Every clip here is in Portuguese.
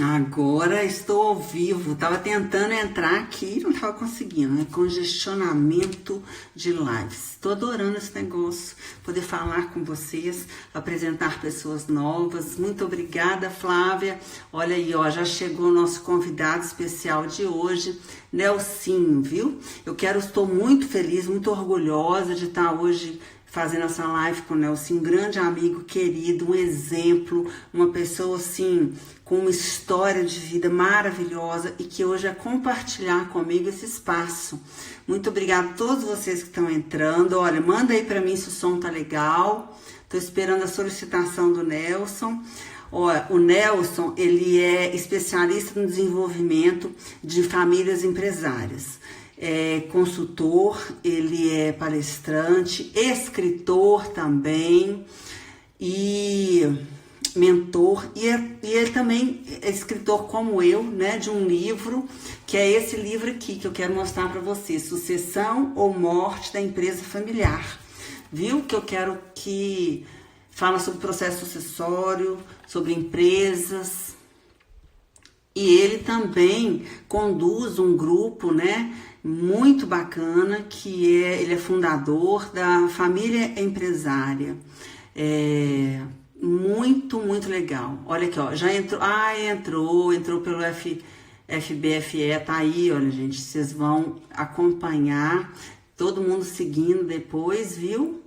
Agora estou ao vivo. Estava tentando entrar aqui e não estava conseguindo, né? Congestionamento de lives. Estou adorando esse negócio, poder falar com vocês, apresentar pessoas novas. Muito obrigada, Flávia. Olha aí, ó, já chegou o nosso convidado especial de hoje, Nelsinho, viu? Estou muito feliz, muito orgulhosa de estar hoje fazendo essa live com o Nelson, um grande amigo querido, um exemplo, uma pessoa assim, com uma história de vida maravilhosa e que hoje é compartilhar comigo esse espaço. Muito obrigada a todos vocês que estão entrando. Olha, manda aí para mim se o som tá legal. Tô esperando a solicitação do Nelson. Olha, o Nelson, ele é especialista no desenvolvimento de famílias empresárias. É consultor, ele é palestrante, escritor também e mentor, e ele também é escritor como eu, né, de um livro, que é esse livro aqui que eu quero mostrar para vocês, Sucessão ou Morte da Empresa Familiar, viu? Que eu quero que fala sobre processo sucessório, sobre empresas, e ele também conduz um grupo, né, muito bacana, ele é fundador da Família Empresária. Muito legal. Olha aqui, ó, já entrou, entrou pelo FBFE, tá aí, olha, gente, vocês vão acompanhar, todo mundo seguindo depois, viu?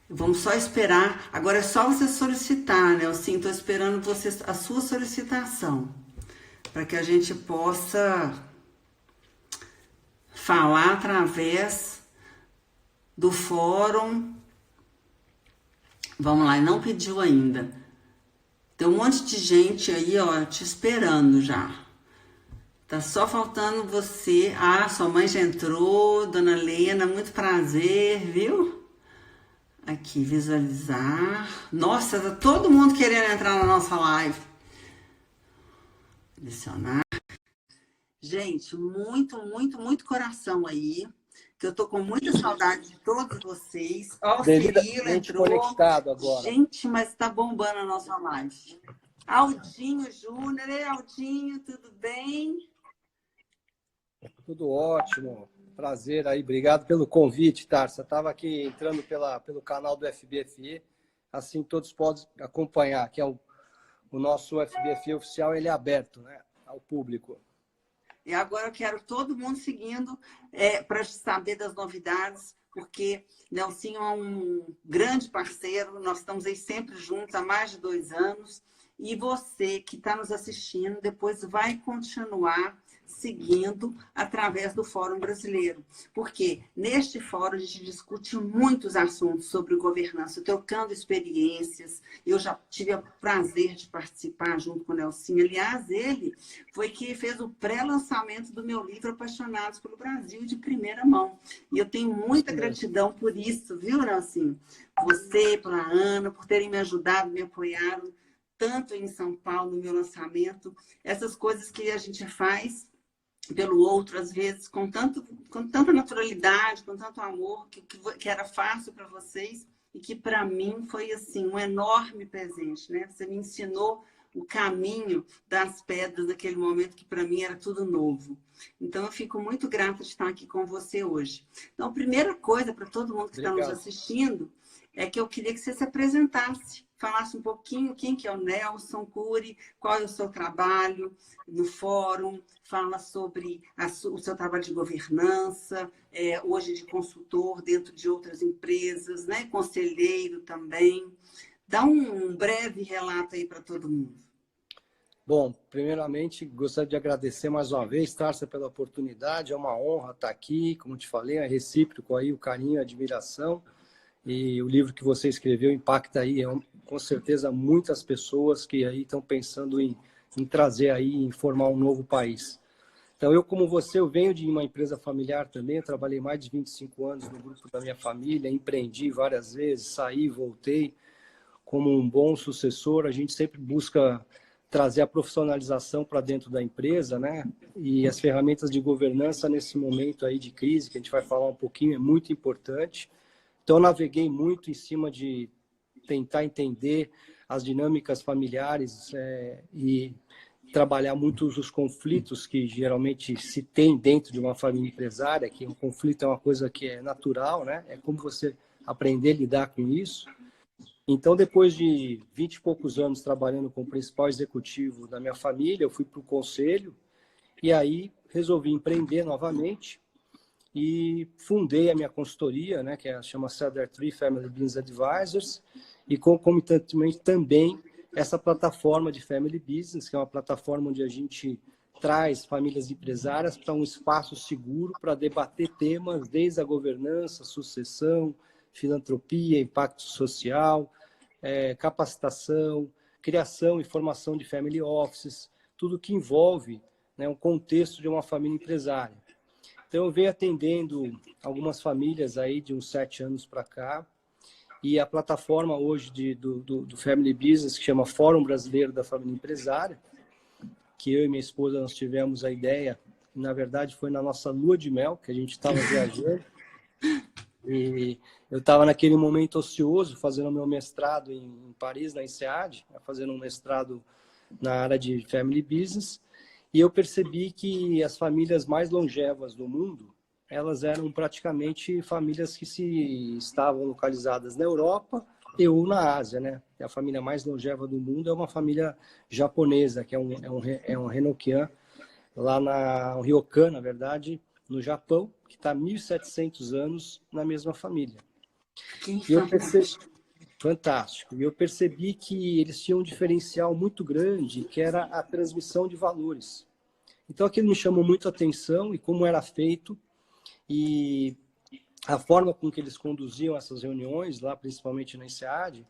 Vamos só esperar, agora é só você solicitar, né? Eu sim, tô esperando a sua solicitação, para que a gente possa falar através do fórum. Vamos lá, não pediu ainda. Tem um monte de gente aí, ó, te esperando já. Tá só faltando você. Ah, sua mãe já entrou, dona Lena, muito prazer, viu? Aqui, visualizar. Nossa, tá todo mundo querendo entrar na nossa live. Adicionar. Gente, muito coração aí, que eu tô com muita saudade de todos vocês. Ó, o Cirilo entrou. Conectado agora. Gente, mas tá bombando a nossa live. Aldinho Júnior, ei, Aldinho, tudo bem? Tudo ótimo. Prazer aí, obrigado pelo convite, Tarsa. Estava aqui entrando pelo canal do FBFE, assim todos podem acompanhar, que é o nosso FBFE oficial, ele é aberto, né, ao público. E agora eu quero todo mundo seguindo para saber das novidades, porque Nelsinho é um grande parceiro, nós estamos aí sempre juntos há mais de 2 anos, e você que está nos assistindo, depois vai continuar seguindo através do Fórum Brasileiro. Porque neste fórum a gente discute muitos assuntos sobre governança, trocando experiências. Eu já tive o prazer de participar junto com o Nelsinho. Aliás, ele foi que fez o pré-lançamento do meu livro Apaixonados pelo Brasil, de primeira mão. E eu tenho muita gratidão por isso, viu, Nelsinho? Você, pela Ana, por terem me ajudado, me apoiado, tanto em São Paulo, no meu lançamento. Essas coisas que a gente faz pelo outro, às vezes, com tanta naturalidade, com tanto amor, que era fácil para vocês e que para mim foi assim um enorme presente, né? Você me ensinou o caminho das pedras naquele momento que para mim era tudo novo. Então eu fico muito grata de estar aqui com você hoje. Então a primeira coisa para todo mundo que está nos assistindo é que eu queria que você se apresentasse, falasse um pouquinho quem que é o Nelson Cury, qual é o seu trabalho no fórum, fala sobre o seu trabalho de governança, hoje de consultor dentro de outras empresas, né? Conselheiro também. Dá um breve relato aí para todo mundo. Bom, primeiramente, gostaria de agradecer mais uma vez, Tarsa, pela oportunidade. É uma honra estar aqui. Como te falei, é recíproco aí o carinho, a admiração. E o livro que você escreveu impacta aí, com certeza, muitas pessoas que aí estão pensando em trazer aí, em formar um novo país. Então, eu, como você, eu venho de uma empresa familiar também. Eu trabalhei mais de 25 anos no grupo da minha família, empreendi várias vezes, saí, voltei. Como um bom sucessor, a gente sempre busca trazer a profissionalização para dentro da empresa, né? E as ferramentas de governança nesse momento aí de crise, que a gente vai falar um pouquinho, é muito importante. Então, eu naveguei muito em cima de tentar entender as dinâmicas familiares e trabalhar muitos os conflitos que geralmente se tem dentro de uma família empresária, que o conflito é uma coisa que é natural, né? É como você aprender a lidar com isso. Então, depois de 20 e poucos anos trabalhando como principal executivo da minha família, eu fui para o conselho e aí resolvi empreender novamente e fundei a minha consultoria, né, que chama Cedar Tree Family Business Advisors, e concomitantemente também essa plataforma de Family Business, que é uma plataforma onde a gente traz famílias empresárias para um espaço seguro para debater temas desde a governança, sucessão, filantropia, impacto social, capacitação, criação e formação de family offices, tudo que envolve, né, um contexto de uma família empresária. Então, eu venho atendendo algumas famílias aí de uns 7 anos para cá, e a plataforma hoje do Family Business, que chama Fórum Brasileiro da Família Empresária, que eu e minha esposa nós tivemos a ideia, na verdade foi na nossa lua de mel, que a gente estava viajando, e eu estava naquele momento ocioso, fazendo meu mestrado em Paris, na INSEAD, fazendo um mestrado na área de Family Business, e eu percebi que as famílias mais longevas do mundo, elas eram praticamente famílias que estavam localizadas na Europa ou na Ásia, né? E a família mais longeva do mundo é uma família japonesa, que é um Renokian, lá um Ryokan, na verdade, no Japão, que está há 1.700 anos na mesma família. E eu percebi, fantástico. E eu percebi que eles tinham um diferencial muito grande, que era a transmissão de valores. Então, aquilo me chamou muito a atenção e como era feito e a forma com que eles conduziam essas reuniões, lá principalmente na INSEAD,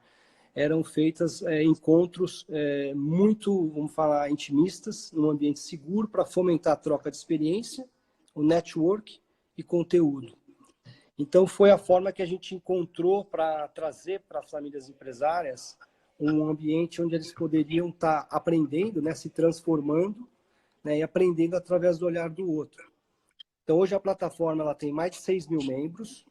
eram feitas encontros muito, vamos falar, intimistas, num ambiente seguro para fomentar a troca de experiência, o network e conteúdo. Então, foi a forma que a gente encontrou para trazer para as famílias empresárias um ambiente onde eles poderiam estar aprendendo, né, se transformando, né, e aprendendo através do olhar do outro. Então, hoje a plataforma ela tem mais de 6 mil membros.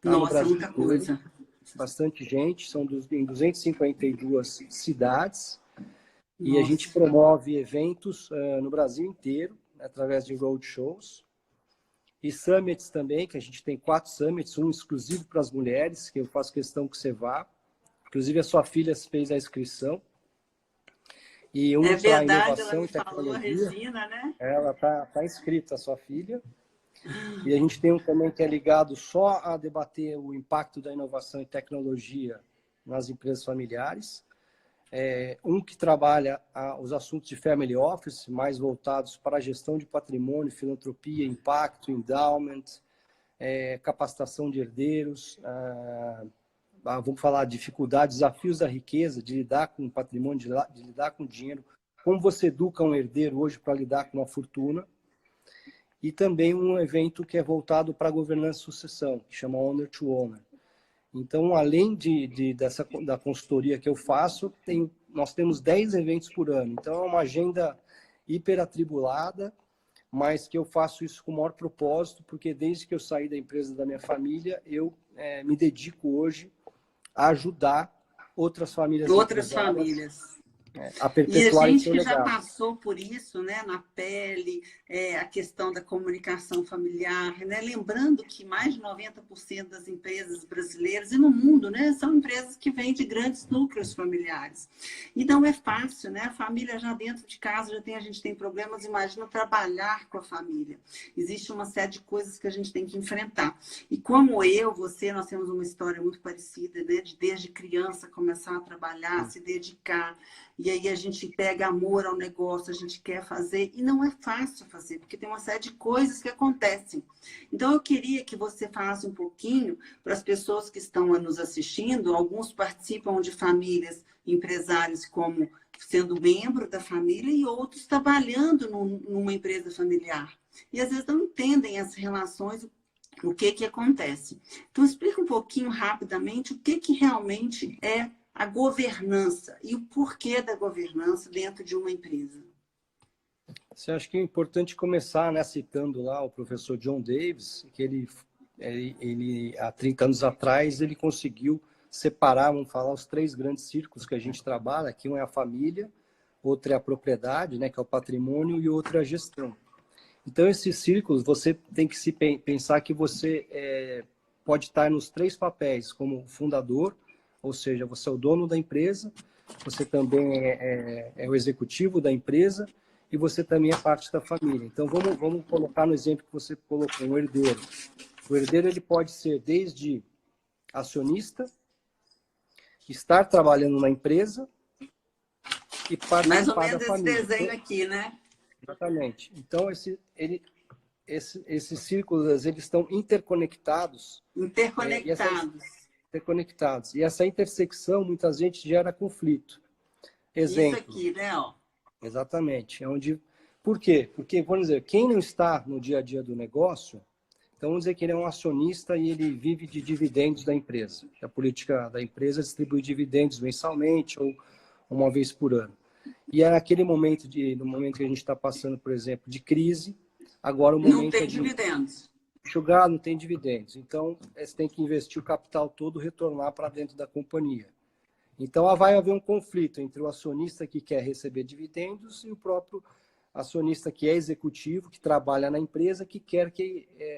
Tá, nossa, no Brasil muita coisa. Bastante gente, são em 252 cidades. Nossa. E a gente Nossa. promove eventos no Brasil inteiro, através de roadshows. E summits também, que a gente tem 4 summits, um exclusivo para as mulheres, que eu faço questão que você vá. Inclusive, a sua filha fez a inscrição. E um para inovação e tecnologia. Falou, a Regina, né? Ela está inscrita, a sua filha. E a gente tem um também que é ligado só a debater o impacto da inovação e tecnologia nas empresas familiares. Um que trabalha os assuntos de family office, mais voltados para a gestão de patrimônio, filantropia, impacto, endowment, capacitação de herdeiros, vamos falar dificuldades, desafios da riqueza, de lidar com o patrimônio, de lidar com o dinheiro, como você educa um herdeiro hoje para lidar com uma fortuna. E também um evento que é voltado para a governança e sucessão, que chama Owner to Owner. Então, além da consultoria que eu faço, nós temos 10 eventos por ano. Então, é uma agenda hiperatribulada, mas que eu faço isso com o maior propósito, porque desde que eu saí da empresa da minha família, eu me dedico hoje a ajudar outras famílias. Outras famílias. A perpetuar e a gente seu que legado. já passou por isso, né, na pele, a questão da comunicação familiar, né, lembrando que mais de 90% das empresas brasileiras e no mundo, né, são empresas que vêm de grandes núcleos familiares. E não é fácil, né? A família já dentro de casa a gente tem problemas, imagina trabalhar com a família. Existe uma série de coisas que a gente tem que enfrentar. E como você, nós temos uma história muito parecida, né, de desde criança começar a trabalhar, se dedicar. E aí a gente pega amor ao negócio, a gente quer fazer, e não é fácil fazer, porque tem uma série de coisas que acontecem. Então, eu queria que você falasse um pouquinho para as pessoas que estão nos assistindo, alguns participam de famílias, empresários como sendo membro da família e outros trabalhando numa empresa familiar. E às vezes não entendem as relações, o que acontece. Então, explica um pouquinho rapidamente o que realmente é a governança e o porquê da governança dentro de uma empresa. Você acha que é importante começar, né, citando lá o professor John Davis, que ele há 30 anos atrás, ele conseguiu separar, vamos falar, os 3 grandes círculos que a gente trabalha, que um é a família, outra é a propriedade, né, que é o patrimônio, e outra é a gestão. Então, esses círculos, você tem que se pensar que você pode estar nos 3 papéis, como fundador, ou seja, você é o dono da empresa, você também é o executivo da empresa e você também é parte da família. Então, vamos colocar no exemplo que você colocou, um herdeiro. O herdeiro ele pode ser desde acionista, estar trabalhando na empresa e participar Mais ou menos da esse família. desenho aqui, né? Exatamente. Então, esses círculos eles estão interconectados. Interconectados. Interconectados. E essa intersecção, muita gente gera conflito. Isso Exemplo. aqui, né? Ó. Exatamente. Por quê? Porque, vamos dizer, quem não está no dia a dia do negócio, então vamos dizer que ele é um acionista e ele vive de dividendos da empresa. A política da empresa distribui dividendos mensalmente ou uma vez por ano. E é naquele momento, no momento que a gente está passando, por exemplo, de crise, agora o momento não tem é de dividendos. enxugar, não tem dividendos. Então, você tem que investir o capital todo, retornar para dentro da companhia. Então, vai haver um conflito entre o acionista que quer receber dividendos e o próprio acionista que é executivo, que trabalha na empresa, que quer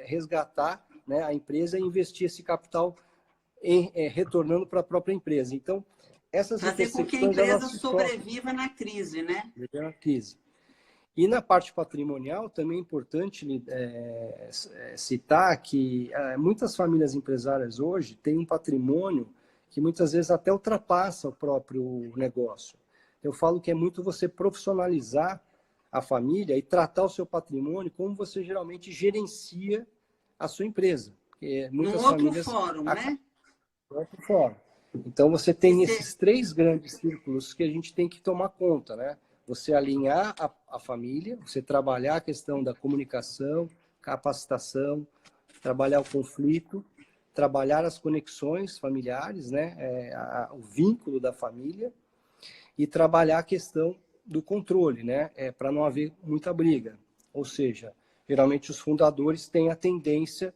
resgatar, né, a empresa e investir esse capital retornando para a própria empresa. Então, essas fazer com que a intersecções empresa elas se sobreviva na crise, né? na crise. E na parte patrimonial, também é importante citar que muitas famílias empresárias hoje têm um patrimônio que muitas vezes até ultrapassa o próprio negócio. Eu falo que é muito você profissionalizar a família e tratar o seu patrimônio como você geralmente gerencia a sua empresa. Porque muitas Num outro famílias fórum, né? outro fórum. Então, você tem Esse- esses 3 grandes círculos que a gente tem que tomar conta, né? Você alinhar a família, você trabalhar a questão da comunicação, capacitação, trabalhar o conflito, trabalhar as conexões familiares, né? O vínculo da família e trabalhar a questão do controle, né? Para não haver muita briga. Ou seja, geralmente os fundadores têm a tendência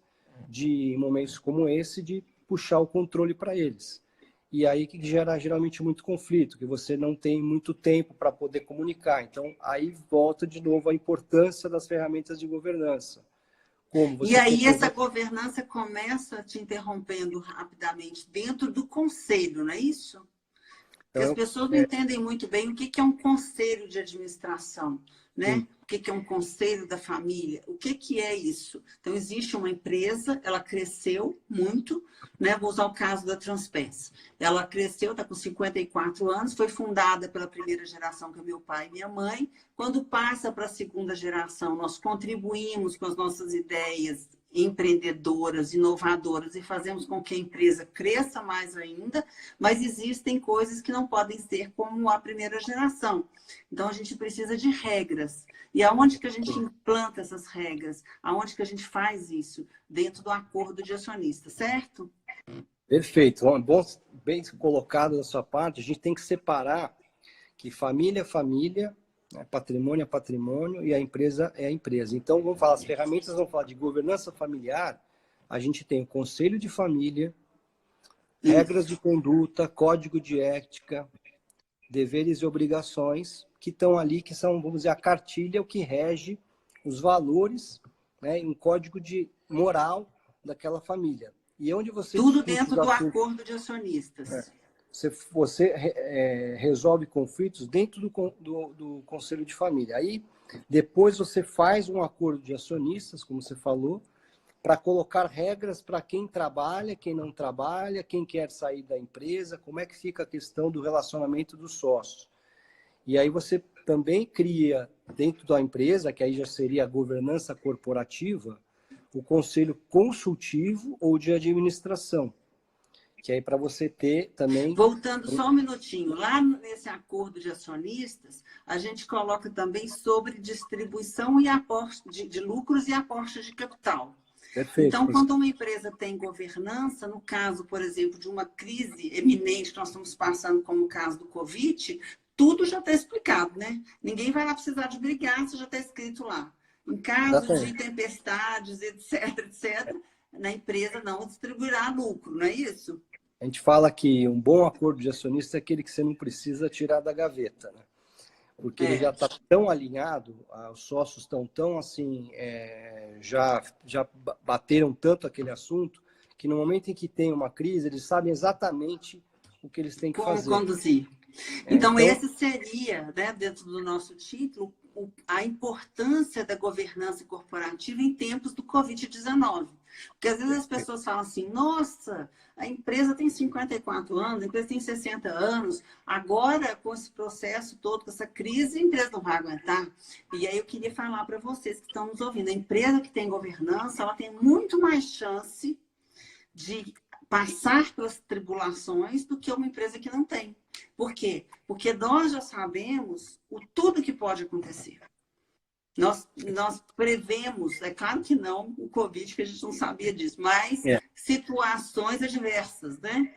de, em momentos como esse, de puxar o controle para eles. E aí que gera geralmente muito conflito, que você não tem muito tempo para poder comunicar. Então, aí volta de novo a importância das ferramentas de governança. Como E você aí ter essa governança começa, te interrompendo rapidamente, dentro do conselho, não é isso? Porque as então, pessoas não entendem muito bem o que é um conselho de administração, sim, né? O que é um conselho da família, o que é isso? Então, existe uma empresa, ela cresceu muito, né? Vou usar o caso da Transpes. Ela cresceu, está com 54 anos, foi fundada pela primeira geração, que é meu pai e minha mãe. Quando passa para a segunda geração, nós contribuímos com as nossas ideias empreendedoras, inovadoras e fazemos com que a empresa cresça mais ainda, mas existem coisas que não podem ser como a primeira geração. Então, a gente precisa de regras. E aonde que a gente implanta essas regras? Aonde que a gente faz isso? Dentro do acordo de acionista, certo? perfeito. Bom, bem colocado da sua parte. A gente tem que separar que família é família, né? Patrimônio é patrimônio e a empresa é a empresa. Então, vamos falar, as ferramentas, vamos falar de governança familiar, a gente tem o conselho de família, regras de conduta, código de ética, deveres e obrigações, que estão ali, que são, vamos dizer, a cartilha, o que rege os valores, né, um código de moral daquela família. E onde você Tudo discute dentro os do assuntos, acordo de acionistas. você resolve conflitos dentro do conselho de família. Aí, depois você faz um acordo de acionistas, como você falou, para colocar regras para quem trabalha, quem não trabalha, quem quer sair da empresa, como é que fica a questão do relacionamento dos sócios. E aí você também cria, dentro da empresa, que aí já seria a governança corporativa, o conselho consultivo ou de administração, que aí para você ter também... Voltando só um minutinho, lá nesse acordo de acionistas, a gente coloca também sobre distribuição e aporte de lucros e aporte de capital. Perfeito. Então, quando uma empresa tem governança, no caso, por exemplo, de uma crise eminente que nós estamos passando, como o caso do Covid, tudo já está explicado, né? Ninguém vai lá precisar de brigar, isso já está escrito lá. Em caso de Exatamente. tempestades, etc., etc., na empresa não distribuirá lucro, não é isso? A gente fala que um bom acordo de acionista é aquele que você não precisa tirar da gaveta, né? porque ele já está tão alinhado, os sócios estão tão assim, já bateram tanto aquele assunto, que no momento em que tem uma crise, eles sabem exatamente o que eles têm que Como fazer. conduzir. Então, esse seria, né, dentro do nosso título, a importância da governança corporativa em tempos do Covid-19. Porque às vezes as pessoas falam assim, nossa, a empresa tem 54 anos, a empresa tem 60 anos, agora com esse processo todo, com essa crise, a empresa não vai aguentar. E aí eu queria falar para vocês que estão nos ouvindo, a empresa que tem governança, ela tem muito mais chance de passar pelas tribulações do que uma empresa que não tem. Por quê? Porque nós já sabemos tudo que pode acontecer. Nós prevemos, é claro que não o Covid, que a gente não sabia disso, mas situações adversas, né?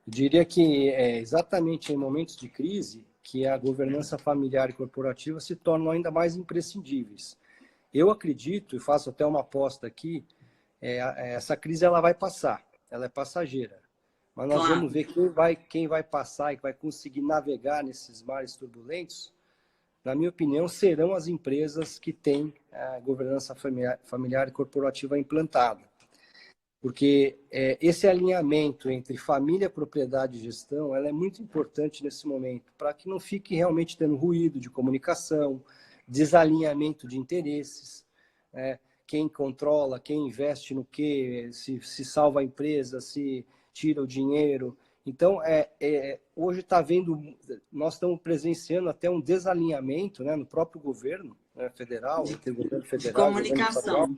Eu diria que é exatamente em momentos de crise que a governança familiar e corporativa se tornam ainda mais imprescindíveis. Eu acredito, e faço até uma aposta aqui, essa crise ela vai passar, ela é passageira. Mas nós vamos ver quem vai passar e vai conseguir navegar nesses mares turbulentos. Na minha opinião, serão as empresas que têm a governança familiar e corporativa implantada. Porque esse alinhamento entre família, propriedade e gestão, ela é muito importante nesse momento, para que não fique realmente tendo ruído de comunicação, desalinhamento de interesses, quem controla, quem investe no quê, se salva a empresa, se tira o dinheiro. Então, hoje nós estamos presenciando até um desalinhamento, né, no próprio governo, né, federal, entre o governo federal e o governo estadual.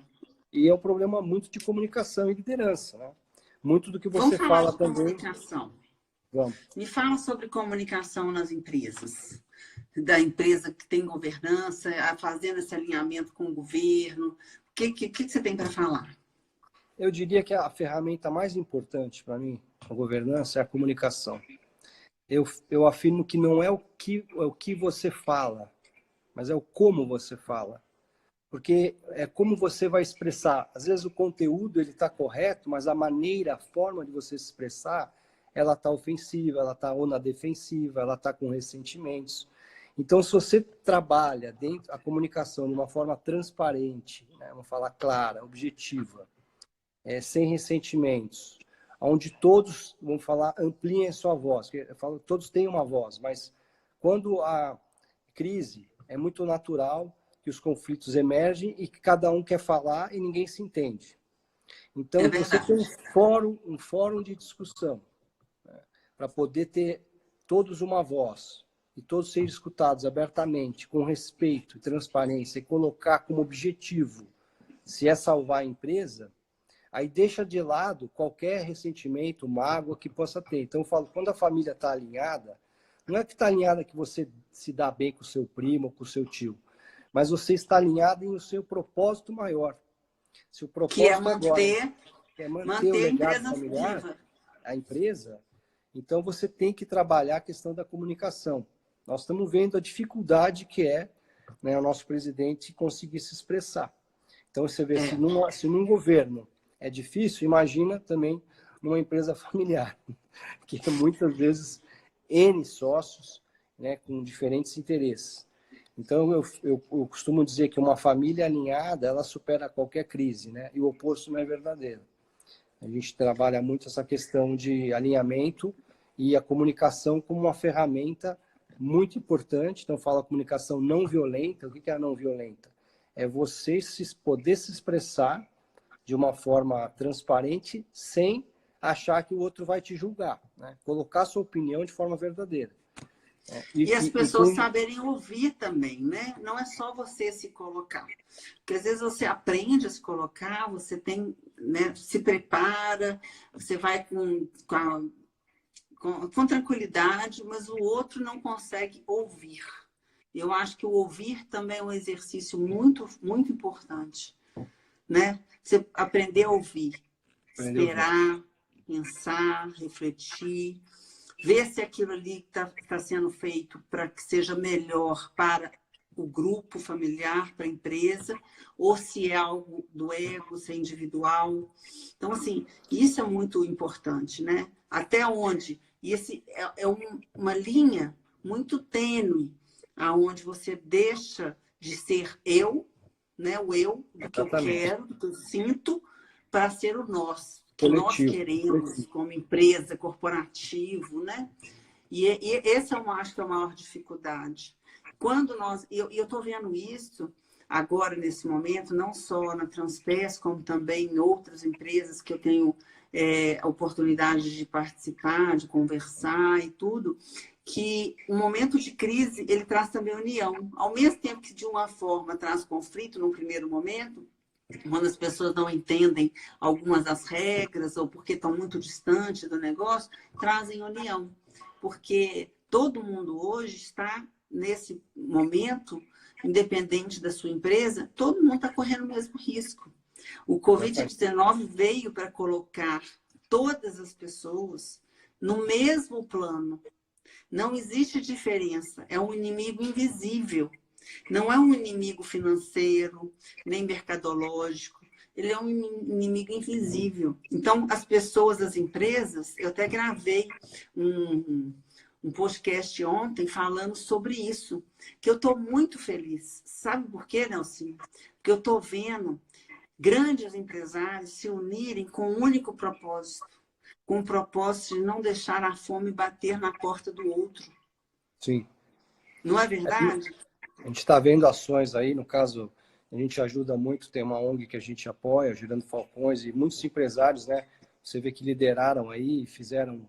E é um problema muito de comunicação e liderança, né? Muito do que você fala também. Comunicação. Vamos. Me fala sobre comunicação nas empresas. Da empresa que tem governança, fazendo esse alinhamento com o governo. O que você tem para falar? Eu diria que a ferramenta mais importante para mim, a governança, é a comunicação. Eu afirmo que não é o que você fala, mas é o como você fala. Porque é como você vai expressar. Às vezes o conteúdo está correto, mas a maneira, a forma de você se expressar, ela está ofensiva, ela está ou na defensiva, ela está com ressentimentos. Então, se você trabalha dentro a comunicação de uma forma transparente, né, vamos falar clara, objetiva, sem ressentimentos, onde todos, vamos falar, ampliem a sua voz. Eu falo, todos têm uma voz, mas quando a crise é muito natural, que os conflitos emergem e que cada um quer falar e ninguém se entende. Então, você tem um fórum de discussão, né, para poder ter todos uma voz e todos serem escutados abertamente, com respeito e transparência, e colocar como objetivo, se é salvar a empresa, aí deixa de lado qualquer ressentimento, mágoa que possa ter. Então, eu falo, quando a família está alinhada, não é que está alinhada que você se dá bem com o seu primo ou com o seu tio, mas você está alinhado em o seu propósito maior. Se o propósito que é manter o legado familiar, a empresa, então você tem que trabalhar a questão da comunicação. Nós estamos vendo a dificuldade que é, né, o nosso presidente conseguir se expressar. Então, você vê, se num governo é difícil, imagina também numa empresa familiar, que muitas vezes N sócios, né, com diferentes interesses. Então, eu costumo dizer que uma família alinhada, ela supera qualquer crise, né? E o oposto não é verdadeiro. A gente trabalha muito essa questão de alinhamento e a comunicação como uma ferramenta muito importante. Então, fala comunicação não violenta. O que é a não violenta? É você poder se expressar de uma forma transparente sem achar que o outro vai te julgar, né? Colocar sua opinião de forma verdadeira. E as pessoas saberem ouvir também, né? Não é só você se colocar. Porque às vezes você aprende a se colocar, você tem, né, se prepara, você vai com tranquilidade, mas o outro não consegue ouvir. Eu acho que o ouvir também é um exercício muito, muito importante, né? Você aprender a ouvir, esperar, pensar, refletir, ver se aquilo ali está sendo feito para que seja melhor para o grupo familiar, para a empresa, ou se é algo do ego, se é individual. Então, assim, isso é muito importante, né? Até onde? E esse é uma linha muito tênue aonde você deixa de ser eu, né? O eu, do que eu Exatamente. quero, do que eu sinto, para ser o nós, que nós Coletivo. queremos como empresa, corporativo, né? E esse eu acho que é a maior dificuldade. Quando nós... eu estou vendo isso agora, nesse momento, não só na Transpes, como também em outras empresas que eu tenho a oportunidade de participar, de conversar e tudo, que o momento de crise, ele traz também união. Ao mesmo tempo que, de uma forma, traz conflito no primeiro momento, quando as pessoas não entendem algumas das regras ou porque estão muito distantes do negócio, trazem união. Porque todo mundo hoje está nesse momento, independente da sua empresa, todo mundo está correndo o mesmo risco. O Covid-19 veio para colocar todas as pessoas no mesmo plano. Não existe diferença, é um inimigo invisível. Não é um inimigo financeiro, nem mercadológico. Ele é um inimigo invisível. Então, as pessoas, as empresas, eu até gravei um podcast ontem falando sobre isso, que eu estou muito feliz. Sabe por quê, Nelson? Porque eu estou vendo grandes empresários se unirem com um único propósito, com o propósito de não deixar a fome bater na porta do outro. Sim. Não é verdade? A gente está vendo ações aí, no caso, a gente ajuda muito, tem uma ONG que a gente apoia, Girando Falcões, e muitos empresários, né? Você vê que lideraram aí, fizeram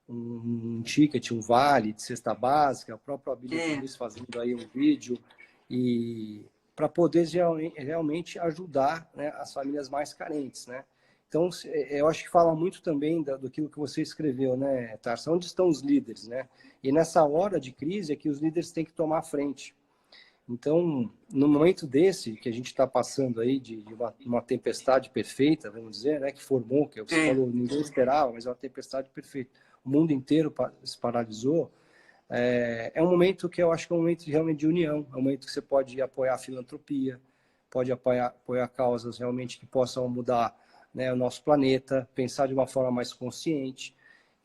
um ticket, um vale de cesta básica, o próprio Abilio Luiz fazendo aí um vídeo, e para poder realmente ajudar, né, as famílias mais carentes, né? Então, eu acho que fala muito também do que você escreveu, né, Tarso? Onde estão os líderes, né? E nessa hora de crise é que os líderes têm que tomar a frente. Então, no momento desse que a gente está passando aí de uma tempestade perfeita, vamos dizer, né, que formou, que você falou, ninguém esperava, mas é uma tempestade perfeita. O mundo inteiro se paralisou. É um momento que eu acho que é um momento realmente de união, é um momento que você pode apoiar a filantropia, pode apoiar causas realmente que possam mudar, né, o nosso planeta, pensar de uma forma mais consciente.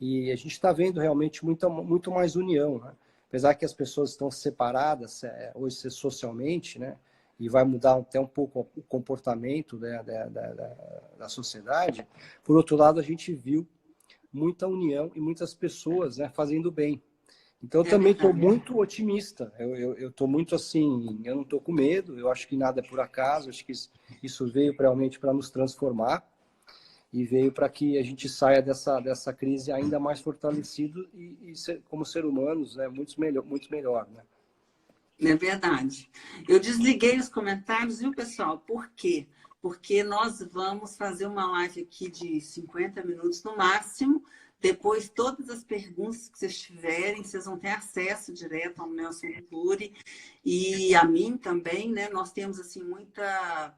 E a gente está vendo realmente muito mais união, né? Apesar que as pessoas estão separadas hoje socialmente, né? E vai mudar até um pouco o comportamento, né, da sociedade. Por outro lado, a gente viu muita união e muitas pessoas, né, fazendo bem. Então, eu também estou muito otimista. Eu estou muito assim, eu não estou com medo, eu acho que nada é por acaso, acho que isso veio realmente para nos transformar e veio para que a gente saia dessa crise ainda mais fortalecido e como ser humanos, né, muito melhor, né? É verdade. Eu desliguei os comentários, viu, pessoal? Por quê? Porque nós vamos fazer uma live aqui de 50 minutos no máximo. Depois, todas as perguntas que vocês tiverem, vocês vão ter acesso direto ao Nelson Cury e a mim também, né? Nós temos, assim, muitas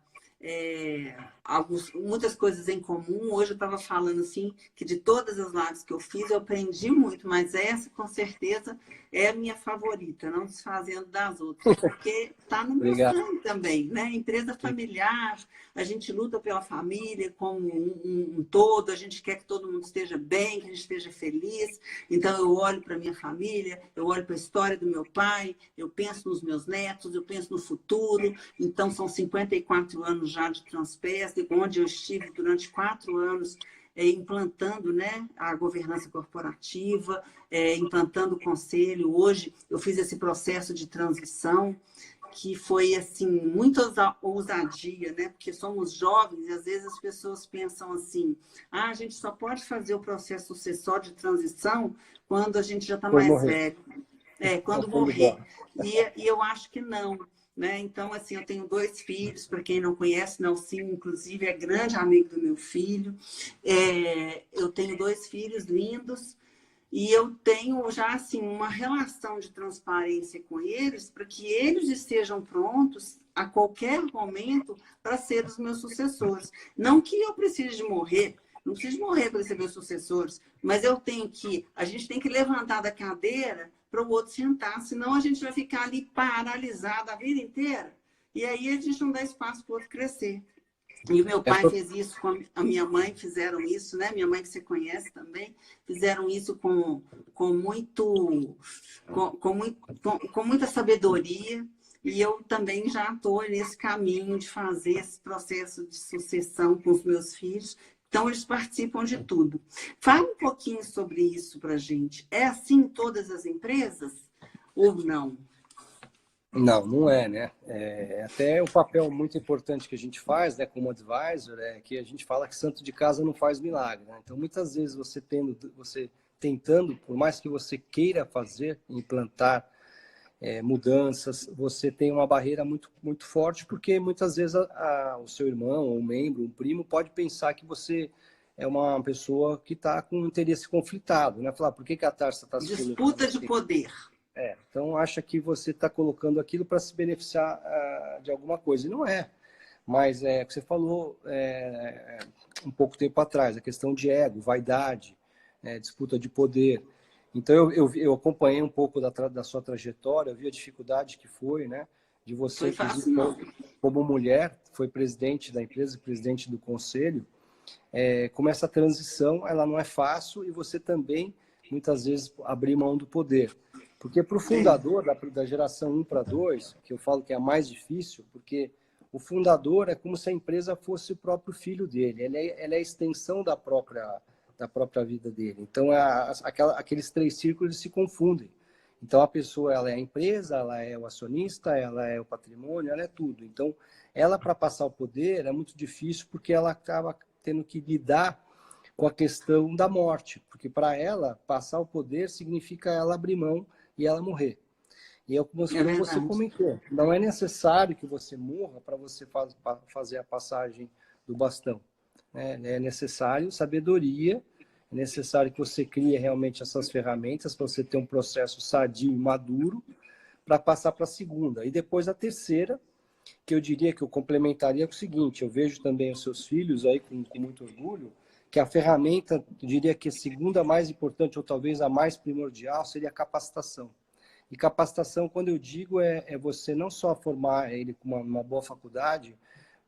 coisas em comum. Hoje eu estava falando assim que de todas as lives que eu fiz eu aprendi muito, mas essa com certeza é a minha favorita, não desfazendo das outras, porque está no meu sangue também, né? Empresa familiar, a gente luta pela família como um todo, a gente quer que todo mundo esteja bem, que a gente esteja feliz. Então eu olho para minha família, eu olho para a história do meu pai, eu penso nos meus netos, eu penso no futuro. Então são 54 anos já de Transpes, onde eu estive durante 4 anos implantando, né, a governança corporativa, implantando o conselho. Hoje eu fiz esse processo de transição, que foi assim, muita ousadia, né? Porque somos jovens e às vezes as pessoas pensam assim, a gente só pode fazer o processo sucessório de transição quando a gente já está mais velho. Quando morrer. E eu acho que não. Né? Então, assim, eu tenho 2 filhos, para quem não conhece, Nelsinho, inclusive, é grande amigo do meu filho. Eu tenho 2 filhos lindos e eu tenho já, assim, uma relação de transparência com eles para que eles estejam prontos a qualquer momento para ser os meus sucessores. Não que eu precise de morrer, não preciso morrer para ser meus sucessores, mas a gente tem que levantar da cadeira para o outro sentar, senão a gente vai ficar ali paralisado a vida inteira. E aí a gente não dá espaço para o outro crescer. E o meu pai fez isso com a minha mãe, fizeram isso, né? Minha mãe, que você conhece também, fizeram isso com, muito, com muita sabedoria. E eu também já estou nesse caminho de fazer esse processo de sucessão com os meus filhos. Então, eles participam de tudo. Fala um pouquinho sobre isso para a gente. É assim em todas as empresas ou não? Não, não é, né? Até o papel muito importante que a gente faz, né, como advisor, é que a gente fala que santo de casa não faz milagre, né? Então, muitas vezes você tentando, por mais que você queira fazer, implantar mudanças, você tem uma barreira muito, muito forte, porque muitas vezes o seu irmão, ou um membro, um primo, pode pensar que você é uma pessoa que está com interesse conflitado, né? Falar, por que a Tarsa está se colocando Disputa de poder. Então, acha que você está colocando aquilo para se beneficiar de alguma coisa. E não é. Mas o que você falou um pouco tempo atrás, a questão de ego, vaidade, disputa de poder. Então, eu acompanhei um pouco da sua trajetória, eu vi a dificuldade que foi, né? De você, inclusive, como mulher, foi presidente da empresa, presidente do conselho. Como essa transição, ela não é fácil e você também, muitas vezes, abrir mão do poder. Porque para o fundador, da geração 1 para 2, que eu falo que é a mais difícil, porque o fundador é como se a empresa fosse o próprio filho dele, ela é a extensão da própria vida dele. Então, aqueles 3 círculos se confundem. Então, a pessoa ela é a empresa, ela é o acionista, ela é o patrimônio, ela é tudo. Então, ela, para passar o poder, é muito difícil, porque ela acaba tendo que lidar com a questão da morte, porque para ela, passar o poder significa ela abrir mão e ela morrer. E como você comentou, não é necessário que você morra para você fazer a passagem do bastão. É necessário sabedoria, é necessário que você crie realmente essas ferramentas para você ter um processo sadio e maduro para passar para a segunda. E depois a terceira, que eu diria que eu complementaria com o seguinte, eu vejo também os seus filhos aí com muito orgulho, que a ferramenta, eu diria que a segunda mais importante, ou talvez a mais primordial, seria a capacitação. E capacitação, quando eu digo, é você não só formar ele com uma boa faculdade,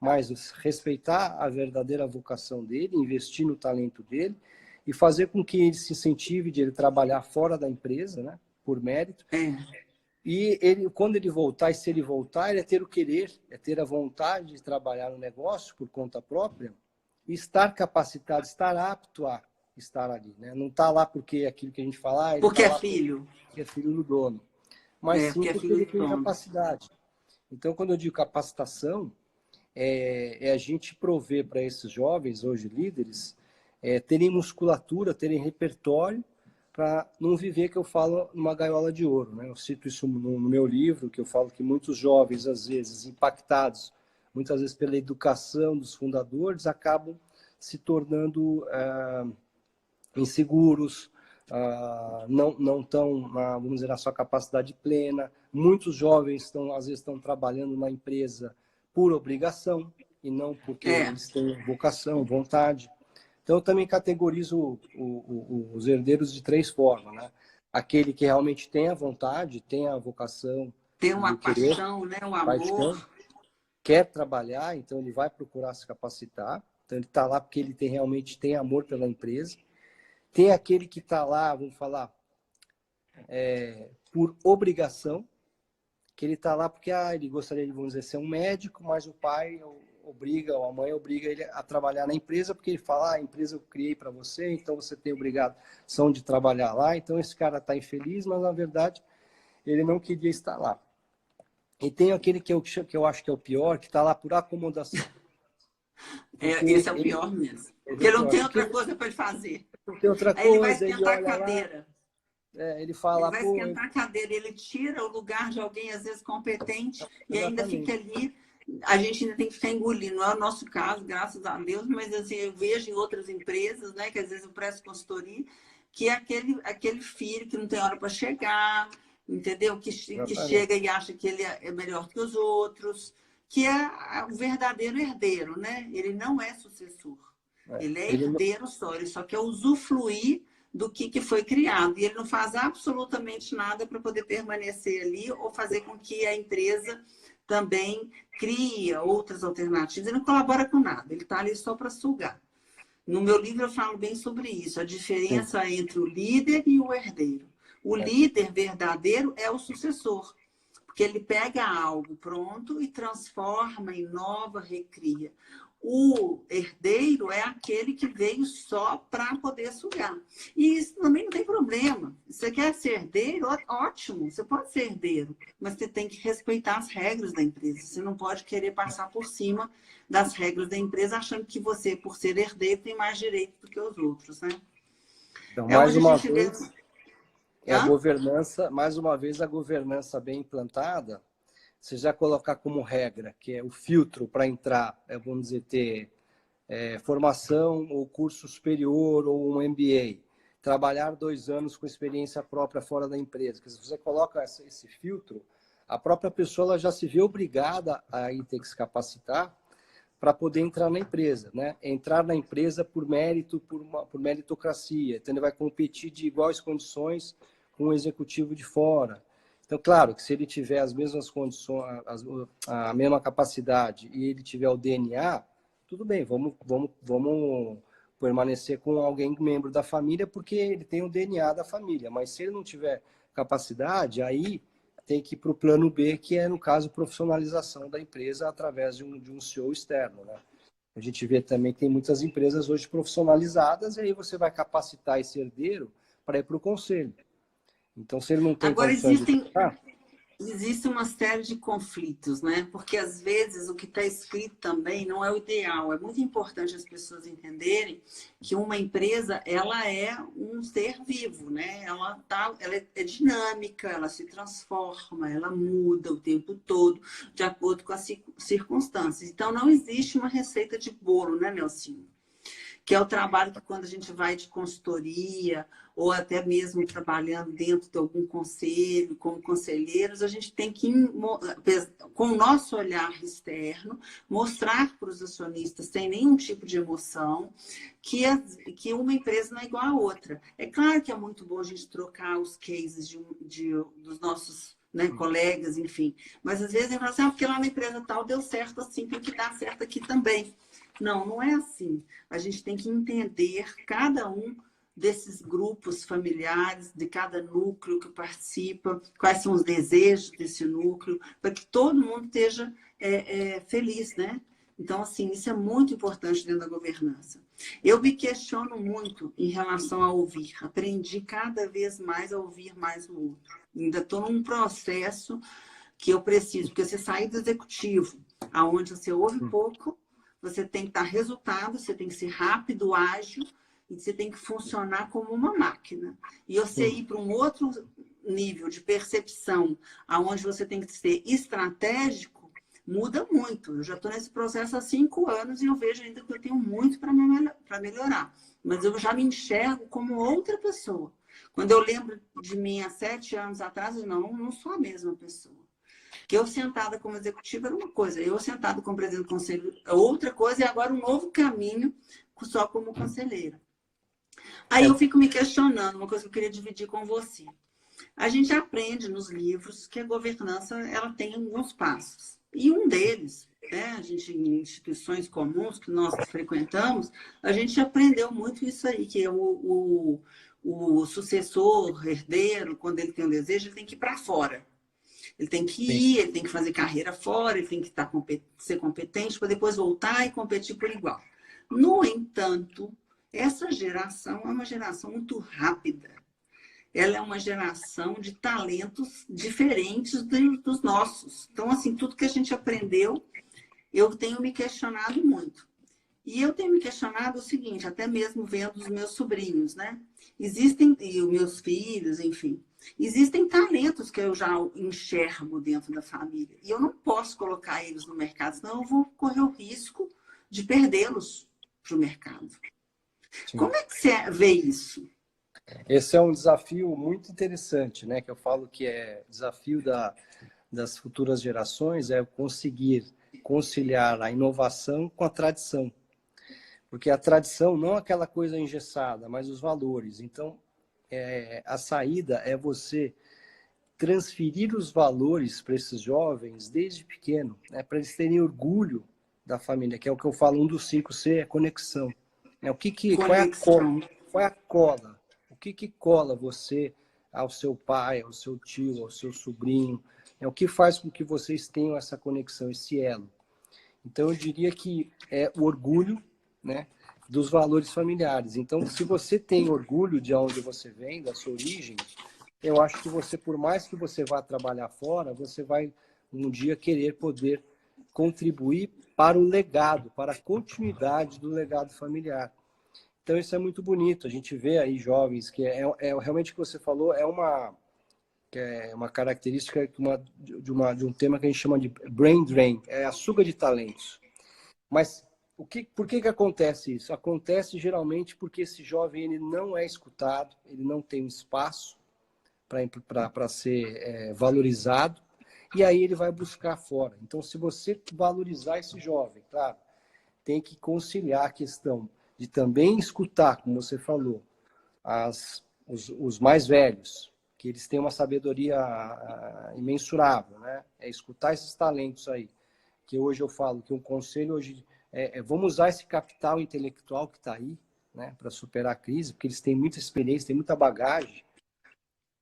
mas respeitar a verdadeira vocação dele, investir no talento dele e fazer com que ele se incentive de ele trabalhar fora da empresa, né, por mérito. E quando ele voltar, e se ele voltar, ele é ter o querer, é ter a vontade de trabalhar no negócio por conta própria, e estar capacitado, estar apto a estar ali, né? Não está lá porque é aquilo que a gente fala, porque é filho. Porque é filho do dono. Mas sim porque ele tem capacidade. Então, quando eu digo capacitação, é a gente prover para esses jovens, hoje líderes, terem musculatura, terem repertório, para não viver, que eu falo, numa gaiola de ouro, né? Eu cito isso no meu livro, que eu falo que muitos jovens, às vezes, impactados muitas vezes pela educação dos fundadores, acabam se tornando inseguros, não estão, vamos dizer, na sua capacidade plena. Muitos jovens às vezes estão trabalhando na empresa por obrigação e não porque eles têm vocação, vontade. Então, eu também categorizo os herdeiros de 3 formas, né? Aquele que realmente tem a vontade, tem a vocação, tem uma paixão, né? Um amor. Quer trabalhar, então ele vai procurar se capacitar. Então ele está lá porque ele realmente tem amor pela empresa. Tem aquele que está lá, vamos falar, por obrigação, que ele está lá porque ele gostaria de, vamos dizer, ser um médico, mas o pai obriga, ou a mãe obriga ele a trabalhar na empresa, porque ele fala, a empresa eu criei para você, então você tem obrigação de trabalhar lá. Então esse cara está infeliz, mas na verdade ele não queria estar lá. E tem aquele que eu acho que é o pior, que está lá por acomodação. Esse é o pior mesmo. Porque ele não tem outra coisa para ele fazer. Não tem outra coisa. Aí ele vai esquentar a cadeira. Ele fala, ele vai esquentar a cadeira, ele tira o lugar de alguém, às vezes, competente, e ainda fica ali. A gente ainda tem que ficar engolindo. Não é o nosso caso, graças a Deus, mas assim, eu vejo em outras empresas, né, que às vezes eu presto consultoria, que é aquele filho que não tem hora para chegar, entendeu? Que chega e acha que ele é melhor que os outros, que é o verdadeiro herdeiro, né? Ele não é sucessor. Ele é herdeiro só, ele só quer usufruir do que foi criado. E ele não faz absolutamente nada para poder permanecer ali ou fazer com que a empresa também cria outras alternativas. Ele não colabora com nada, ele está ali só para sugar. No meu livro eu falo bem sobre isso, a diferença entre o líder e o herdeiro. O líder verdadeiro é o sucessor, porque ele pega algo pronto e transforma, inova, recria. O herdeiro é aquele que veio só para poder sugar. E isso também não tem problema. Você quer ser herdeiro? Ótimo, você pode ser herdeiro, mas você tem que respeitar as regras da empresa. Você não pode querer passar por cima das regras da empresa, achando que você, por ser herdeiro, tem mais direito do que os outros, né? Então, mais uma vê... vez, a governança, mais uma vez, a governança bem implantada, você já colocar como regra, que é o filtro para entrar, vamos dizer, ter formação ou curso superior ou um MBA, trabalhar 2 anos com experiência própria fora da empresa. Porque se você coloca esse filtro, a própria pessoa ela já se vê obrigada a ir ter que se capacitar para poder entrar na empresa, né? Entrar na empresa por mérito, por meritocracia. Então, ele vai competir de iguais condições com o executivo de fora. Então, claro que se ele tiver as mesmas condições, a mesma capacidade e ele tiver o DNA, tudo bem, vamos permanecer com alguém membro da família porque ele tem o DNA da família. Mas se ele não tiver capacidade, aí tem que ir para o plano B, que é, no caso, profissionalização da empresa através de um CEO externo, né? A gente vê também que tem muitas empresas hoje profissionalizadas e aí você vai capacitar esse herdeiro para ir para o conselho. Então, se ele não tem Agora, condições existe uma série de conflitos, né? Porque, às vezes, o que está escrito também não é o ideal. É muito importante as pessoas entenderem que uma empresa, ela é um ser vivo, né? Ela é dinâmica, ela se transforma, ela muda o tempo todo, de acordo com as circunstâncias. Então, não existe uma receita de bolo, né, Nelsinho? Que é o trabalho que quando a gente vai de consultoria ou até mesmo trabalhando dentro de algum conselho, como conselheiros, a gente tem que, com o nosso olhar externo, mostrar para os acionistas, sem nenhum tipo de emoção, que uma empresa não é igual a outra. É claro que é muito bom a gente trocar os cases dos nossos, né, colegas, enfim, mas às vezes a gente fala assim, porque lá na empresa tal deu certo assim, tem que dar certo aqui também. Não, não é assim. A gente tem que entender cada um desses grupos familiares, de cada núcleo que participa, quais são os desejos desse núcleo, para que todo mundo esteja feliz, né? Então, assim, isso é muito importante dentro da governança. Eu me questiono muito em relação a ouvir. Aprendi cada vez mais a ouvir mais o outro. Ainda estou num processo que eu preciso, porque você sair do executivo, aonde você ouve pouco, você tem que dar resultado, você tem que ser rápido, ágil, e você tem que funcionar como uma máquina. E você ir para um outro nível de percepção, aonde você tem que ser estratégico, muda muito. Eu já estou nesse processo há 5 anos e eu vejo ainda que eu tenho muito para melhorar. Mas eu já me enxergo como outra pessoa. Quando eu lembro de mim há 7 anos atrás, eu não sou a mesma pessoa. Que eu sentada como executiva era uma coisa, eu sentada como presidente do conselho é outra coisa, e agora um novo caminho só como conselheira. Aí eu fico me questionando, uma coisa que eu queria dividir com você. A gente aprende nos livros que a governança ela tem alguns passos. E um deles, né, a gente em instituições comuns que nós frequentamos, a gente aprendeu muito isso aí, que é o sucessor, herdeiro, quando ele tem um desejo, ele tem que ir para fora. Ele tem que ir, ele tem que fazer carreira fora, ele tem que ser competente para depois voltar e competir por igual. No entanto, essa geração é uma geração muito rápida. Ela é uma geração de talentos diferentes dos nossos. Então, assim, tudo que a gente aprendeu, eu tenho me questionado muito. E eu tenho me questionado o seguinte, até mesmo vendo os meus sobrinhos, né? E os meus filhos, enfim. Existem talentos que eu já enxergo dentro da família. E eu não posso colocar eles no mercado, senão eu vou correr o risco de perdê-los para o mercado. Sim. Como é que você vê isso? Esse é um desafio muito interessante, né? Que eu falo que é desafio das futuras gerações, é conseguir conciliar a inovação com a tradição. Porque a tradição não é aquela coisa engessada, mas os valores. Então, a saída é você transferir os valores para esses jovens desde pequeno, né? Para eles terem orgulho da família, que é o que eu falo, um dos 5C é conexão. Qual é a cola? O que cola você ao seu pai, ao seu tio, ao seu sobrinho? O que faz com que vocês tenham essa conexão, esse elo? Então, eu diria que é o orgulho, né, dos valores familiares. Então, se você tem orgulho de onde você vem, da sua origem, eu acho que você, por mais que você vá trabalhar fora, você vai um dia querer poder contribuir para o legado, para a continuidade do legado familiar. Então, isso é muito bonito. A gente vê aí jovens que realmente o que você falou é uma característica de um tema que a gente chama de brain drain, é a fuga de talentos. Mas por que acontece isso? Acontece geralmente porque esse jovem ele não é escutado, ele não tem um espaço para ser valorizado, e aí ele vai buscar fora. Então, se você valorizar esse jovem, claro, tem que conciliar a questão de também escutar, como você falou, os mais velhos, que eles têm uma sabedoria imensurável, né? É escutar esses talentos aí, que hoje eu falo que um conselho hoje vamos usar esse capital intelectual que está aí, né, para superar a crise, porque eles têm muita experiência, têm muita bagagem,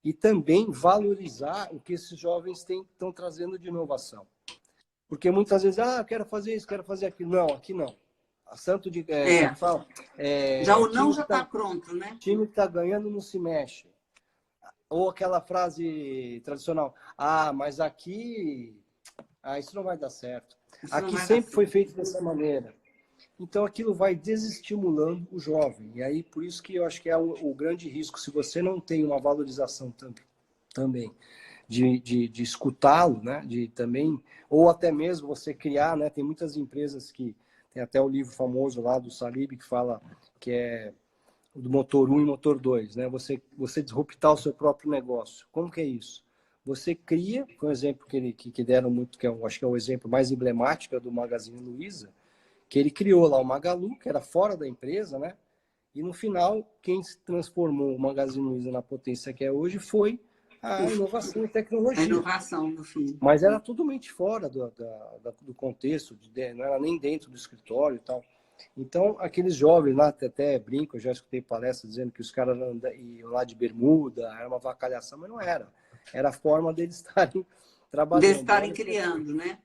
e também valorizar o que esses jovens estão trazendo de inovação. Porque muitas vezes, quero fazer isso, quero fazer aquilo. Não, aqui não. Santo de... já o não já está pronto, né? Time que está ganhando não se mexe. Ou aquela frase tradicional, mas aqui... isso não vai dar certo. Aqui sempre foi feito dessa maneira. Então, aquilo vai desestimulando o jovem. E aí, por isso que eu acho que é o grande risco. Se você não tem uma valorização também de escutá-lo, né? De também, ou até mesmo você criar, né? Tem muitas empresas que... Tem até o livro famoso lá do Salib que fala que é do motor 1 e motor 2, né? Você disruptar o seu próprio negócio. Como que é isso? Você cria, com o exemplo que deram muito, que eu acho que é o exemplo mais emblemático do Magazine Luiza, que ele criou lá o Magalu, que era fora da empresa, né? E no final, quem se transformou o Magazine Luiza na potência que é hoje foi a inovação e tecnologia. A inovação do fim. Mas era totalmente fora do contexto, não era nem dentro do escritório e tal. Então, aqueles jovens lá, até brinco, eu já escutei palestras dizendo que os caras iam lá de bermuda, era uma vacalhação, mas não era. Era a forma deles estarem trabalhando. De estarem criando, né?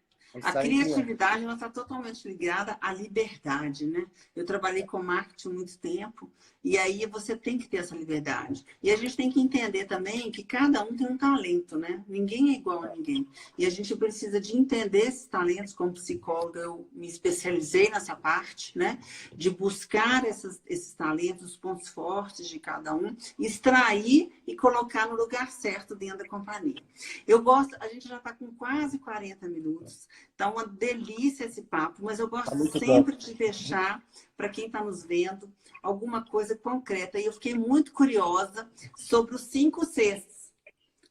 A criatividade está totalmente ligada à liberdade, né? Eu trabalhei com marketing há muito tempo e aí você tem que ter essa liberdade. E a gente tem que entender também que cada um tem um talento, né? Ninguém é igual a ninguém. E a gente precisa de entender esses talentos. Como psicóloga, eu me especializei nessa parte, né? De buscar esses talentos, os pontos fortes de cada um, extrair e colocar no lugar certo dentro da companhia. Eu gosto, a gente já está com quase 40 minutos. Tá uma delícia esse papo, mas eu gosto sempre de deixar para quem está nos vendo alguma coisa concreta. E eu fiquei muito curiosa sobre os 5 Cs.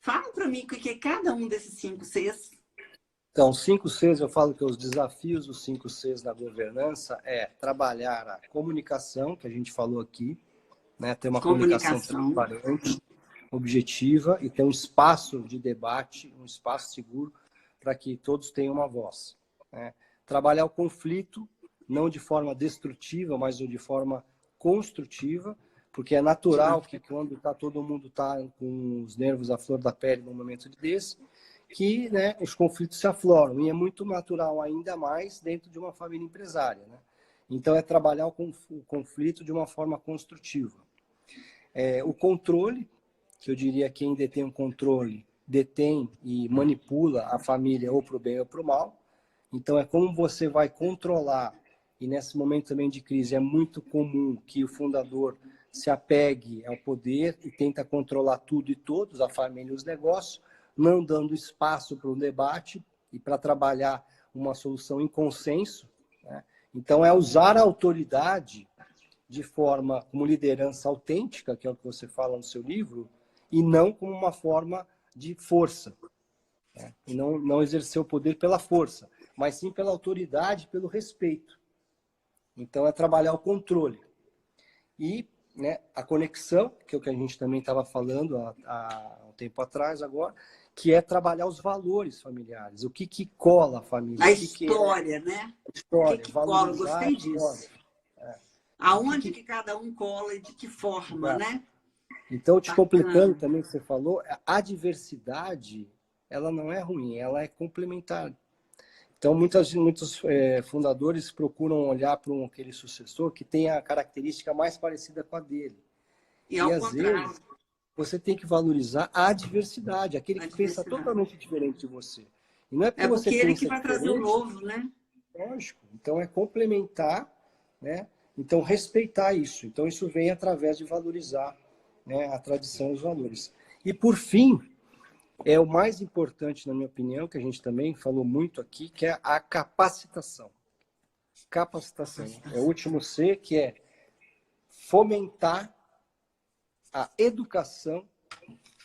Fala para mim o que é cada um desses 5 Cs. Então, 5 Cs, eu falo que os desafios dos 5 Cs na governança é trabalhar a comunicação, que a gente falou aqui, né? Ter uma comunicação transparente, objetiva e ter um espaço de debate, um espaço seguro para que todos tenham uma voz, né? Trabalhar o conflito, não de forma destrutiva, mas de forma construtiva, porque é natural que quando todo mundo está com os nervos à flor da pele num momento desse, que, né, os conflitos se afloram, e é muito natural ainda mais dentro de uma família empresária, né? Então, é trabalhar o conflito de uma forma construtiva. O controle, que eu diria que quem detém o controle detém e manipula a família ou para o bem ou para o mal. Então, é como você vai controlar, e nesse momento também de crise é muito comum que o fundador se apegue ao poder e tenta controlar tudo e todos, a família e os negócios, não dando espaço para o debate e para trabalhar uma solução em consenso, né? Então, é usar a autoridade de forma, como liderança autêntica, que é o que você fala no seu livro, e não como uma forma de força, né? E não exercer o poder pela força, mas sim pela autoridade, pelo respeito. Então, é trabalhar o controle. E, né, a conexão, que é o que a gente também estava falando há um tempo atrás agora, que é trabalhar os valores familiares, o que cola a família. A o história, né? História, o que cola, eu gostei disso. É. Aonde que cada um cola e de que forma, né? Então, te Bacana. completando também o que você falou, a diversidade, ela não é ruim, ela é complementar. Então, muitos fundadores procuram olhar para aquele sucessor que tem a característica mais parecida com a dele. E ao às contrário. vezes, você tem que valorizar a diversidade, aquele que pensa totalmente diferente de você. E não é porque você ele pensa que vai trazer o novo, né? Lógico. Então, é complementar, né? Então, respeitar isso. Então, isso vem através de valorizar, né, a tradição e os valores. E, por fim, é o mais importante, na minha opinião, que a gente também falou muito aqui, que é a capacitação. Capacitação. É o último C, que é fomentar a educação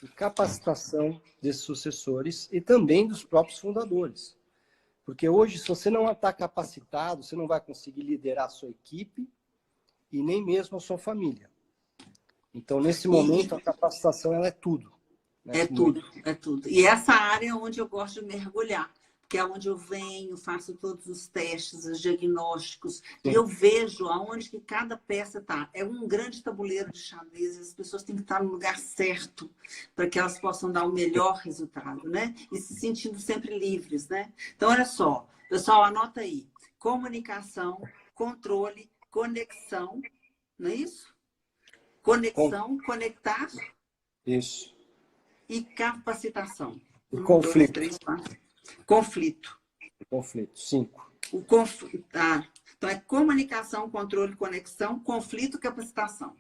e capacitação desses sucessores e também dos próprios fundadores. Porque hoje, se você não está capacitado, você não vai conseguir liderar a sua equipe e nem mesmo a sua família. Então, nesse momento, a capacitação ela é tudo. Né? É tudo. E essa área é onde eu gosto de mergulhar, porque é onde eu venho, faço todos os testes, os diagnósticos, Sim. E eu vejo aonde que cada peça está. É um grande tabuleiro de xadrez, as pessoas têm que estar no lugar certo para que elas possam dar o melhor resultado, né? E se sentindo sempre livres, né? Então, olha só, pessoal, anota aí. Comunicação, controle, conexão, não é isso? Conexão, conectar. Isso. E capacitação. Conflito. 2, 3, 4. Conflito. Conflito, 5. O conflito. Então, é comunicação, controle, conexão, conflito, capacitação.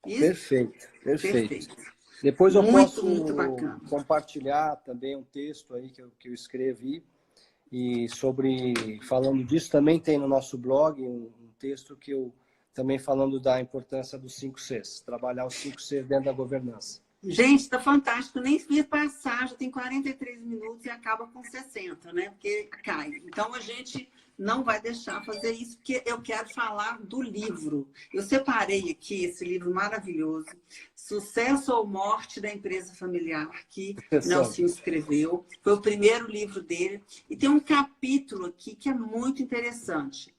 Isso? Perfeito. Depois eu posso muito bacana. compartilhar também um texto aí que eu escrevi e falando disso, também tem no nosso blog um texto que eu também falando da importância dos 5 Cs, trabalhar os 5 Cs dentro da governança. Gente, está fantástico. Nem vi passar, já tem 43 minutos e acaba com 60, né? Porque cai. Então, a gente não vai deixar fazer isso, porque eu quero falar do livro. Eu separei aqui esse livro maravilhoso, Sucesso ou Morte da Empresa Familiar, que Nelson escreveu. Foi o primeiro livro dele. E tem um capítulo aqui que é muito interessante.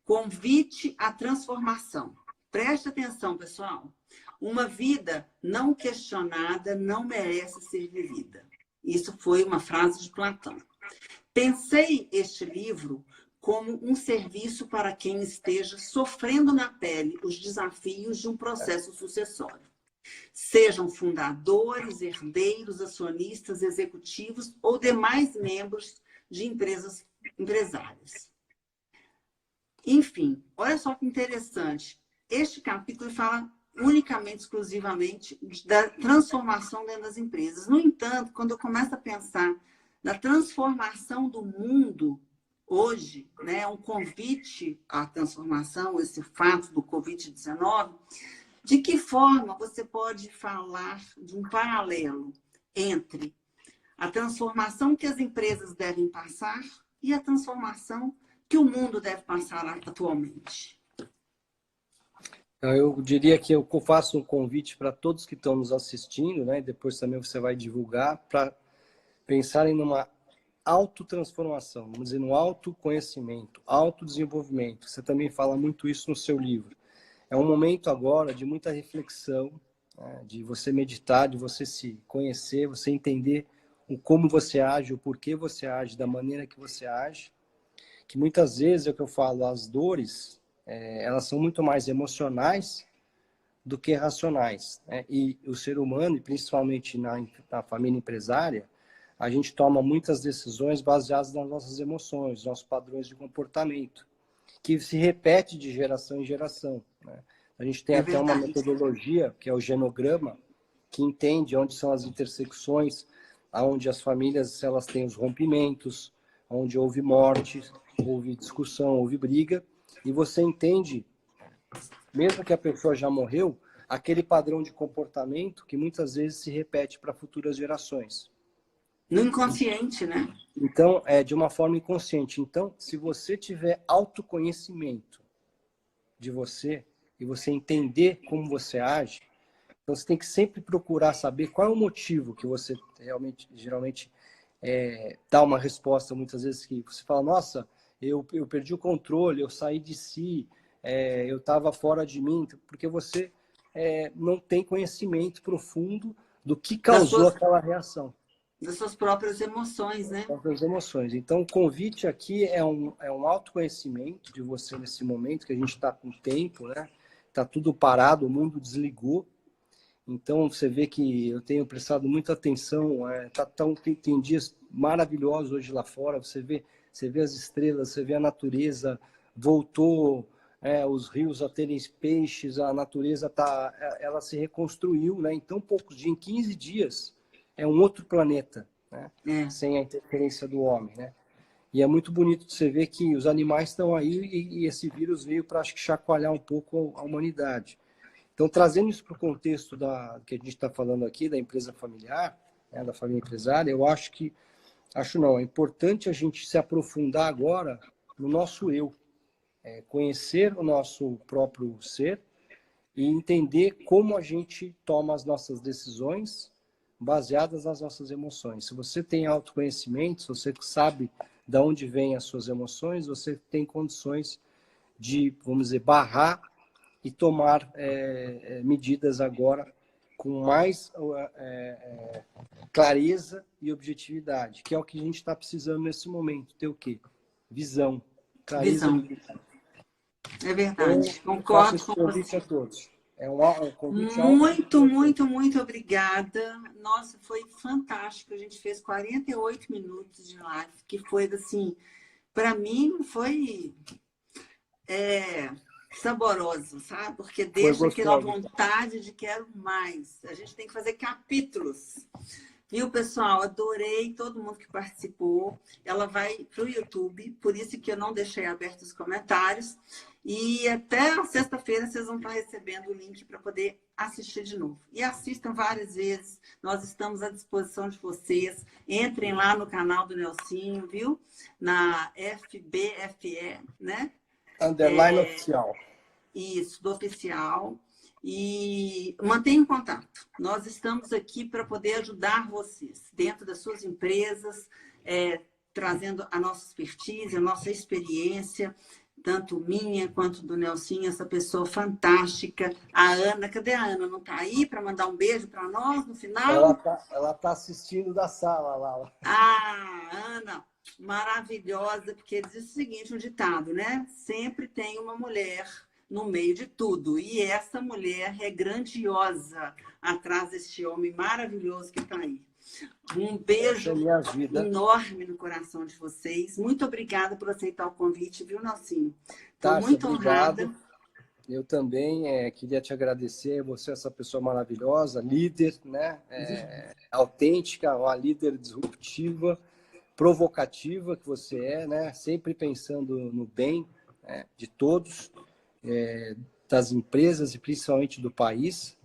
Convite à transformação. Preste atenção, pessoal. Uma vida não questionada não merece ser vivida. Isso foi uma frase de Platão. Pensei este livro como um serviço para quem esteja sofrendo na pele os desafios de um processo sucessório. Sejam fundadores, herdeiros, acionistas, executivos ou demais membros de empresárias. Enfim, olha só que interessante. Este capítulo fala unicamente, exclusivamente, da transformação dentro das empresas. No entanto, quando eu começo a pensar na transformação do mundo hoje, né, um convite à transformação, esse fato do Covid-19, de que forma você pode falar de um paralelo entre a transformação que as empresas devem passar e a transformação que o mundo deve passar atualmente? Eu diria que eu faço um convite para todos que estão nos assistindo, né? Depois também você vai divulgar, para pensarem numa autotransformação, vamos dizer, no autoconhecimento, autodesenvolvimento. Você também fala muito isso no seu livro. É um momento agora de muita reflexão, né? De você meditar, de você se conhecer, você entender o como você age, o porquê você age, da maneira que você age. Que muitas vezes é o que eu falo, as dores, elas são muito mais emocionais do que racionais, né? E o ser humano, e principalmente na família empresária, a gente toma muitas decisões baseadas nas nossas emoções, nossos padrões de comportamento, que se repete de geração em geração, né? A gente tem até uma metodologia, que é o genograma, que entende onde são as intersecções, onde as famílias elas têm os rompimentos, onde houve morte, houve discussão, houve briga, e você entende, mesmo que a pessoa já morreu, aquele padrão de comportamento que muitas vezes se repete para futuras gerações. No inconsciente, né? Então, é de uma forma inconsciente. Então, se você tiver autoconhecimento de você e você entender como você age, Então, você tem que sempre procurar saber qual é o motivo que você realmente, geralmente, dá uma resposta, muitas vezes, que você fala, nossa, eu perdi o controle, eu saí de si, eu estava fora de mim, porque você não tem conhecimento profundo do que causou aquela reação. Das suas próprias emoções, né? Próprias emoções. Então, o convite aqui é um autoconhecimento de você nesse momento, que a gente está com tempo, né? Está tudo parado, o mundo desligou. Então, você vê que eu tenho prestado muita atenção. Tem dias maravilhosos hoje lá fora. Você vê as estrelas, você vê a natureza. Voltou os rios a terem peixes, a natureza ela se reconstruiu, né? Em tão poucos dias, em 15 dias, é um outro planeta, né? Sem a interferência do homem, né? E é muito bonito de você ver que os animais estão aí e esse vírus veio para, acho que, chacoalhar um pouco a humanidade. Então, trazendo isso para o contexto que a gente está falando aqui, da empresa familiar, né, da família empresária, é importante a gente se aprofundar agora no nosso eu, conhecer o nosso próprio ser e entender como a gente toma as nossas decisões baseadas nas nossas emoções. Se você tem autoconhecimento, se você sabe de onde vêm as suas emoções, você tem condições de, vamos dizer, barrar e tomar medidas agora com mais clareza e objetividade, que é o que a gente está precisando nesse momento. Ter o quê? Visão, clareza. Visão. É verdade. Então, Concordo faço com esse convite você. a todos. É um convite Muito obrigada. Nossa, foi fantástico. A gente fez 48 minutos de live, que foi assim, para mim foi saboroso, sabe? Porque deixa aquela vontade de quero mais. A gente tem que fazer capítulos. Viu, pessoal? Adorei todo mundo que participou. Ela vai para o YouTube, por isso que eu não deixei abertos os comentários. E até a sexta-feira vocês vão estar recebendo o link para poder assistir de novo. E assistam várias vezes. Nós estamos à disposição de vocês. Entrem lá no canal do Nelsinho, viu? Na FBFE, né? Underline oficial. Isso, do oficial. E mantenham contato. Nós estamos aqui para poder ajudar vocês dentro das suas empresas, trazendo a nossa expertise, a nossa experiência, tanto minha quanto do Nelsinho, essa pessoa fantástica. A Ana, cadê a Ana? Não está aí para mandar um beijo para nós no final? Ela tá assistindo da sala lá. Ah, Ana, maravilhosa, porque diz o seguinte, um ditado, né? Sempre tem uma mulher no meio de tudo. E essa mulher é grandiosa atrás deste homem maravilhoso que está aí. Um beijo enorme no coração de vocês. Muito obrigada por aceitar o convite, viu, Nelsinho? Estou muito honrada. Eu também queria te agradecer. Você é essa pessoa maravilhosa, líder, né? Autêntica, uma líder disruptiva, provocativa que você né? Sempre pensando no bem, né? De todos. Das empresas e principalmente do país.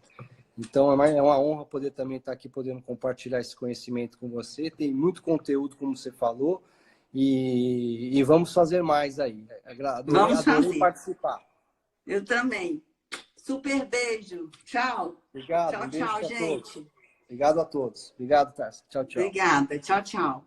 Então, é uma honra poder também estar aqui, podendo compartilhar esse conhecimento com você. Tem muito conteúdo, como você falou, e vamos fazer mais aí. Adorei participar. Eu também. Super beijo. Tchau. Obrigado. Tchau, gente. Obrigado a todos. Obrigado, Tarsa. Tchau, tchau. Obrigada. Tchau, tchau.